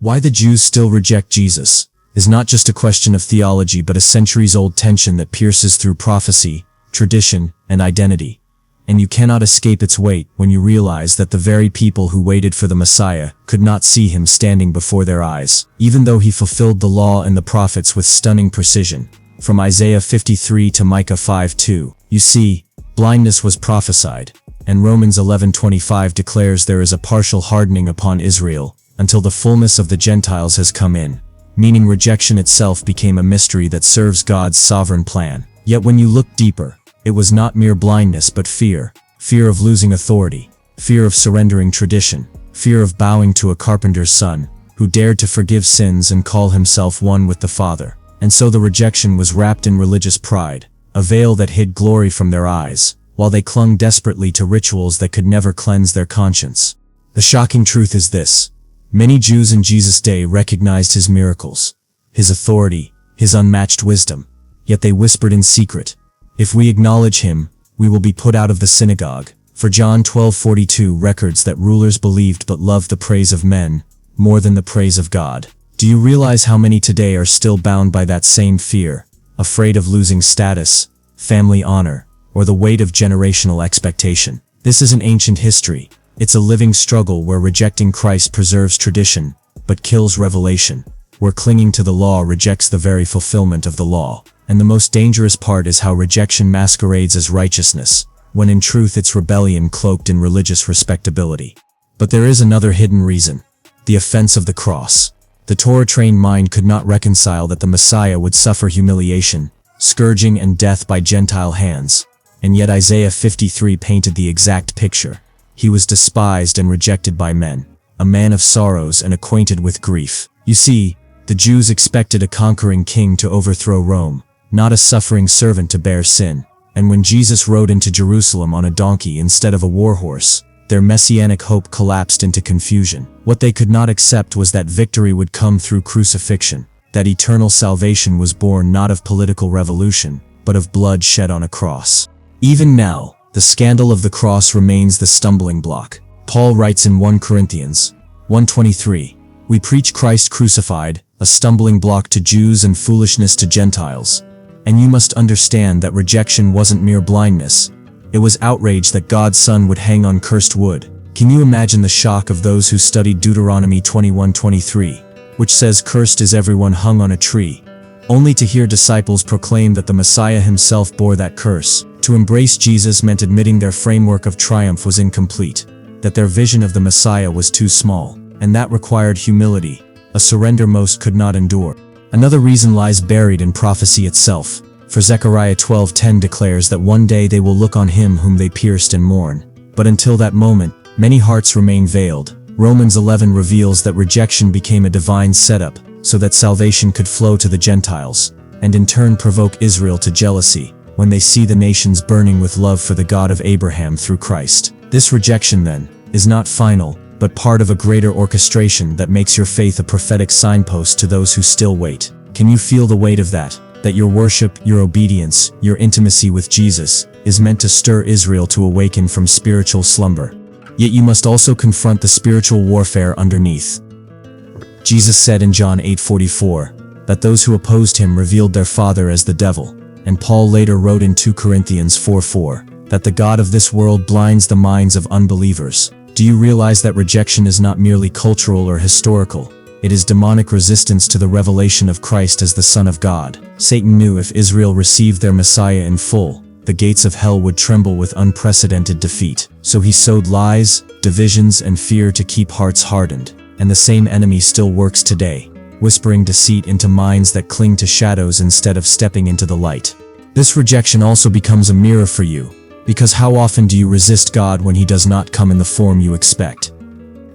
Why the Jews still reject Jesus is not just a question of theology but a centuries-old tension that pierces through prophecy, tradition, and identity. And you cannot escape its weight when you realize that the very people who waited for the Messiah could not see him standing before their eyes, even though he fulfilled the law and the prophets with stunning precision. From Isaiah 53 to Micah 5:2, you see, blindness was prophesied, and Romans 11:25 declares there is a partial hardening upon Israel, until the fullness of the Gentiles has come in, meaning rejection itself became a mystery that serves God's sovereign plan. Yet when you look deeper, it was not mere blindness but fear of losing authority, fear of surrendering tradition, fear of bowing to a carpenter's son, who dared to forgive sins and call himself one with the Father. And so the rejection was wrapped in religious pride, a veil that hid glory from their eyes, while they clung desperately to rituals that could never cleanse their conscience. The shocking truth is this: many Jews in Jesus' day recognized his miracles, his authority, his unmatched wisdom, yet they whispered in secret, "If we acknowledge him, we will be put out of the synagogue." For John 12:42 records that rulers believed but loved the praise of men more than the praise of God. Do you realize how many today are still bound by that same fear, afraid of losing status, family honor, or the weight of generational expectation? This isn't ancient history. It's a living struggle where rejecting Christ preserves tradition, but kills revelation, where clinging to the law rejects the very fulfillment of the law. And the most dangerous part is how rejection masquerades as righteousness, when in truth it's rebellion cloaked in religious respectability. But there is another hidden reason: the offense of the cross. The Torah-trained mind could not reconcile that the Messiah would suffer humiliation, scourging, and death by Gentile hands. And yet Isaiah 53 painted the exact picture. He was despised and rejected by men, a man of sorrows and acquainted with grief. You see, the Jews expected a conquering king to overthrow Rome, not a suffering servant to bear sin. And when Jesus rode into Jerusalem on a donkey instead of a war horse, their messianic hope collapsed into confusion. What they could not accept was that victory would come through crucifixion, that eternal salvation was born not of political revolution, but of blood shed on a cross. Even now, the scandal of the cross remains the stumbling block. Paul writes in 1 Corinthians 1:23, "We preach Christ crucified, a stumbling block to Jews and foolishness to Gentiles." And you must understand that rejection wasn't mere blindness. It was outrage that God's Son would hang on cursed wood. Can you imagine the shock of those who studied Deuteronomy 21:23, which says, "Cursed is everyone hung on a tree," only to hear disciples proclaim that the Messiah himself bore that curse? To embrace Jesus meant admitting their framework of triumph was incomplete, that their vision of the Messiah was too small, and that required humility, a surrender most could not endure. Another reason lies buried in prophecy itself. For Zechariah 12:10 declares that one day they will look on him whom they pierced and mourn. But until that moment, many hearts remain veiled. Romans 11 reveals that rejection became a divine setup, so that salvation could flow to the Gentiles, and in turn provoke Israel to jealousy, when they see the nations burning with love for the God of Abraham through Christ. This rejection, then, is not final, but part of a greater orchestration that makes your faith a prophetic signpost to those who still wait. Can you feel the weight of that? That your worship, your obedience, your intimacy with Jesus is meant to stir Israel to awaken from spiritual slumber. Yet you must also confront the spiritual warfare underneath. Jesus said in John 8:44 that those who opposed him revealed their father as the devil, and Paul later wrote in 2 Corinthians 4:4 that the God of this world blinds the minds of unbelievers. Do you realize that rejection is not merely cultural or historical? It is demonic resistance to the revelation of Christ as the Son of God. Satan knew if Israel received their Messiah in full, the gates of hell would tremble with unprecedented defeat. So he sowed lies, divisions, and fear to keep hearts hardened. And the same enemy still works today, whispering deceit into minds that cling to shadows instead of stepping into the light. This rejection also becomes a mirror for you, because how often do you resist God when he does not come in the form you expect?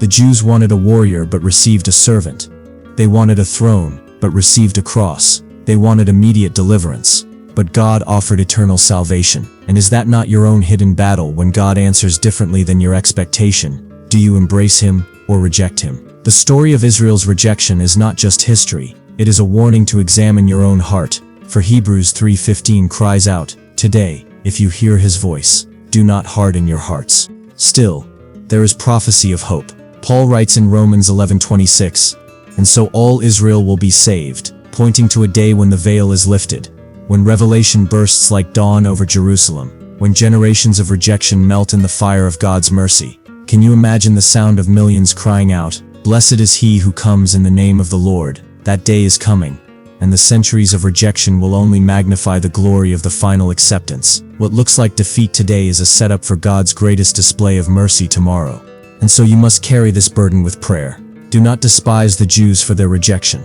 The Jews wanted a warrior but received a servant. They wanted a throne but received a cross. They wanted immediate deliverance, but God offered eternal salvation. And is that not your own hidden battle when God answers differently than your expectation? Do you embrace him or reject him? The story of Israel's rejection is not just history, it is a warning to examine your own heart. For Hebrews 3:15 cries out, "Today, if you hear his voice, do not harden your hearts." Still, there is prophecy of hope. Paul writes in Romans 11:26, and so all Israel will be saved, pointing to a day when the veil is lifted, when revelation bursts like dawn over Jerusalem, when generations of rejection melt in the fire of God's mercy. Can you imagine the sound of millions crying out, "Blessed is he who comes in the name of the Lord"? That day is coming, and the centuries of rejection will only magnify the glory of the final acceptance. What looks like defeat today is a setup for God's greatest display of mercy tomorrow. And so you must carry this burden with prayer. Do not despise the Jews for their rejection.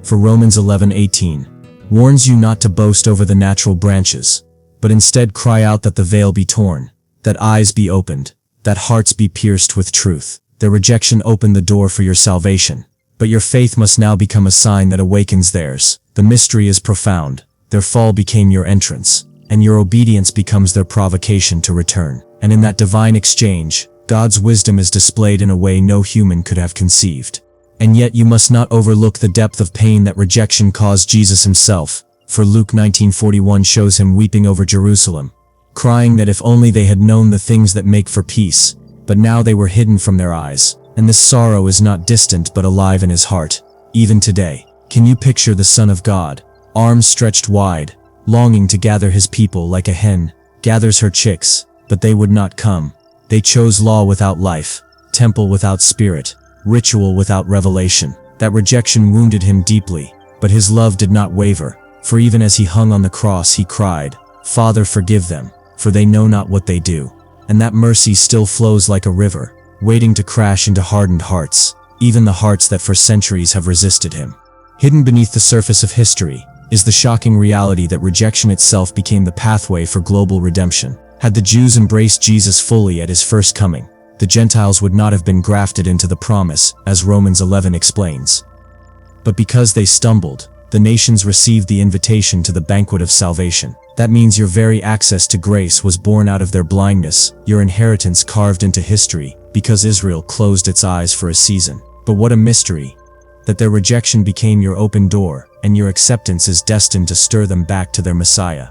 For Romans 11:18 warns you not to boast over the natural branches, but instead cry out that the veil be torn, that eyes be opened, that hearts be pierced with truth. Their rejection opened the door for your salvation, but your faith must now become a sign that awakens theirs. The mystery is profound. Their fall became your entrance, and your obedience becomes their provocation to return. And in that divine exchange, God's wisdom is displayed in a way no human could have conceived. And yet you must not overlook the depth of pain that rejection caused Jesus himself, for Luke 19:41 shows him weeping over Jerusalem, crying that if only they had known the things that make for peace, but now they were hidden from their eyes. And this sorrow is not distant but alive in his heart, even today. Can you picture the Son of God, arms stretched wide, longing to gather his people like a hen gathers her chicks, but they would not come. They chose law without life, temple without spirit, ritual without revelation. That rejection wounded him deeply, but his love did not waver, for even as he hung on the cross he cried, "Father, forgive them, for they know not what they do." And that mercy still flows like a river, waiting to crash into hardened hearts, even the hearts that for centuries have resisted him. Hidden beneath the surface of history is the shocking reality that rejection itself became the pathway for global redemption. Had the Jews embraced Jesus fully at his first coming, the Gentiles would not have been grafted into the promise, as Romans 11 explains. But because they stumbled, the nations received the invitation to the banquet of salvation. That means your very access to grace was born out of their blindness, your inheritance carved into history, because Israel closed its eyes for a season. But what a mystery, that their rejection became your open door, and your acceptance is destined to stir them back to their Messiah.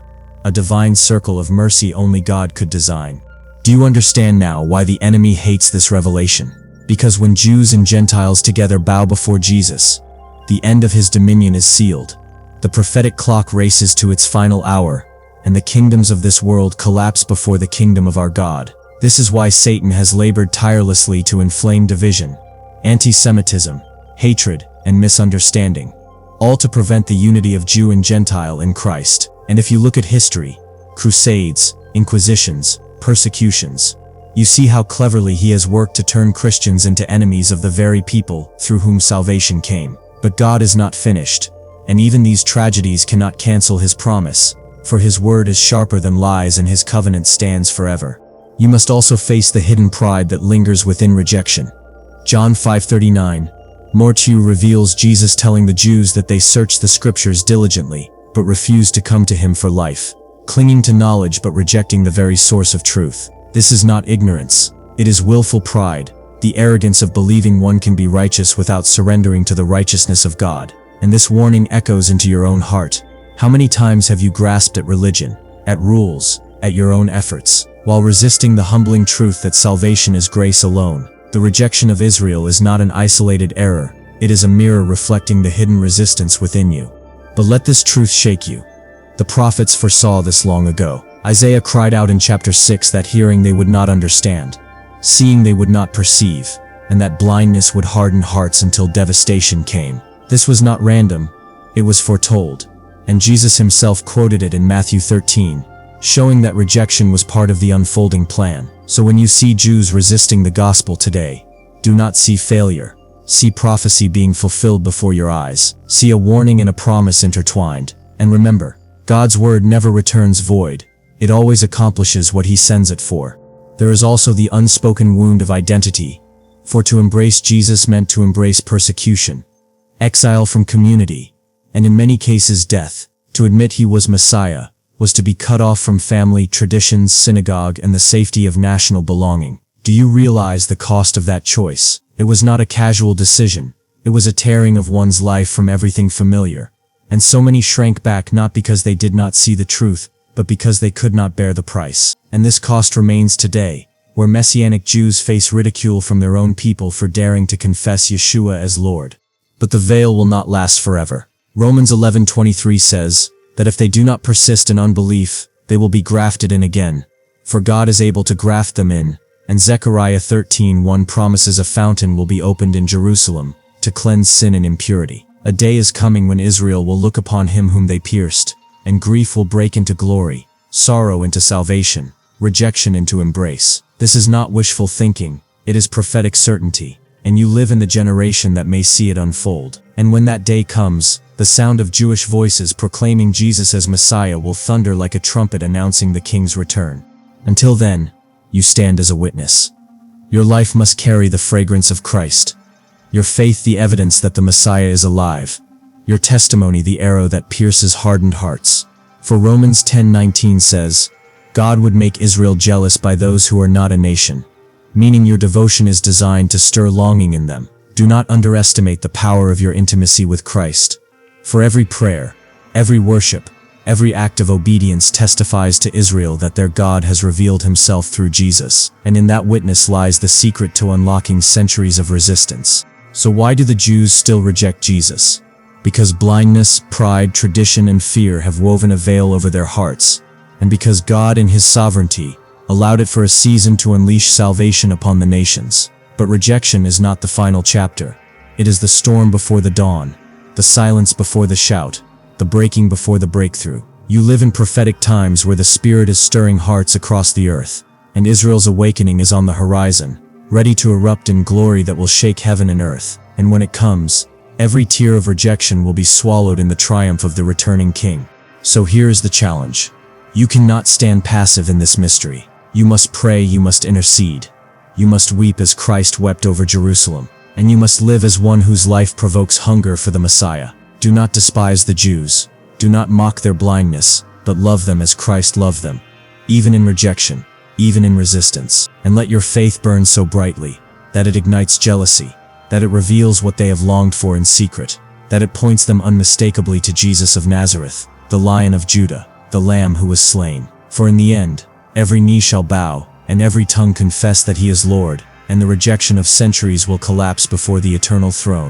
A divine circle of mercy only God could design. Do you understand now why the enemy hates this revelation? Because when Jews and Gentiles together bow before Jesus, the end of his dominion is sealed. The prophetic clock races to its final hour, and the kingdoms of this world collapse before the kingdom of our God. This is why Satan has labored tirelessly to inflame division, anti-Semitism, hatred, and misunderstanding, all to prevent the unity of Jew and Gentile in Christ. And if you look at history, crusades, inquisitions, persecutions, you see how cleverly he has worked to turn Christians into enemies of the very people through whom salvation came. But God is not finished, and even these tragedies cannot cancel his promise, for his word is sharper than lies and his covenant stands forever. You must also face the hidden pride that lingers within rejection. John 5:39, Matthew reveals Jesus telling the Jews that they searched the scriptures diligently, but refused to come to him for life, clinging to knowledge but rejecting the very source of truth. This is not ignorance, it is willful pride, the arrogance of believing one can be righteous without surrendering to the righteousness of God. And this warning echoes into your own heart. How many times have you grasped at religion, at rules, at your own efforts, while resisting the humbling truth that salvation is grace alone? The rejection of Israel is not an isolated error, it is a mirror reflecting the hidden resistance within you. But let this truth shake you. The prophets foresaw this long ago. Isaiah cried out in chapter 6 that hearing they would not understand, seeing they would not perceive, and that blindness would harden hearts until devastation came. This was not random, it was foretold, and Jesus himself quoted it in Matthew 13, showing that rejection was part of the unfolding plan. So when you see Jews resisting the gospel today, do not see failure. See prophecy being fulfilled before your eyes. See a warning and a promise intertwined. And remember, God's word never returns void. It always accomplishes what he sends it for. There is also the unspoken wound of identity. For to embrace Jesus meant to embrace persecution, exile from community, and in many cases death. To admit he was Messiah was to be cut off from family, traditions, synagogue, and the safety of national belonging. Do you realize the cost of that choice? It was not a casual decision. It was a tearing of one's life from everything familiar. And so many shrank back not because they did not see the truth, but because they could not bear the price. And this cost remains today, where Messianic Jews face ridicule from their own people for daring to confess Yeshua as Lord. but the veil will not last forever. Romans 11:23 says that if they do not persist in unbelief, they will be grafted in again, for God is able to graft them in. And Zechariah 13:1 promises a fountain will be opened in Jerusalem to cleanse sin and impurity. A day is coming when Israel will look upon him whom they pierced, and grief will break into glory, sorrow into salvation, rejection into embrace. This is not wishful thinking, it is prophetic certainty, and you live in the generation that may see it unfold. And when that day comes, the sound of Jewish voices proclaiming Jesus as Messiah will thunder like a trumpet announcing the King's return. Until then, you stand as a witness. Your life must carry the fragrance of Christ. Your faith the evidence that the Messiah is alive. Your testimony the arrow that pierces hardened hearts. For Romans 10:19 says, God would make Israel jealous by those who are not a nation, meaning your devotion is designed to stir longing in them. Do not underestimate the power of your intimacy with Christ. For every prayer, every worship, every act of obedience testifies to Israel that their God has revealed himself through Jesus, and in that witness lies the secret to unlocking centuries of resistance. So why do the Jews still reject Jesus? Because blindness, pride, tradition, and fear have woven a veil over their hearts, and because God in his sovereignty allowed it for a season to unleash salvation upon the nations. But rejection is not the final chapter. It is the storm before the dawn, the silence before the shout, the breaking before the breakthrough. You live in prophetic times where the Spirit is stirring hearts across the earth, and Israel's awakening is on the horizon, ready to erupt in glory that will shake heaven and earth. And when it comes, every tear of rejection will be swallowed in the triumph of the returning King. So here is the challenge. You cannot stand passive in this mystery. You must pray, you must intercede. You must weep as Christ wept over Jerusalem, and you must live as one whose life provokes hunger for the Messiah. Do not despise the Jews. Do not mock their blindness, but love them as Christ loved them, even in rejection, even in resistance. And let your faith burn so brightly that it ignites jealousy, that it reveals what they have longed for in secret, that it points them unmistakably to Jesus of Nazareth, the Lion of Judah, the Lamb who was slain. For in the end, every knee shall bow, and every tongue confess that he is Lord, and the rejection of centuries will collapse before the eternal throne.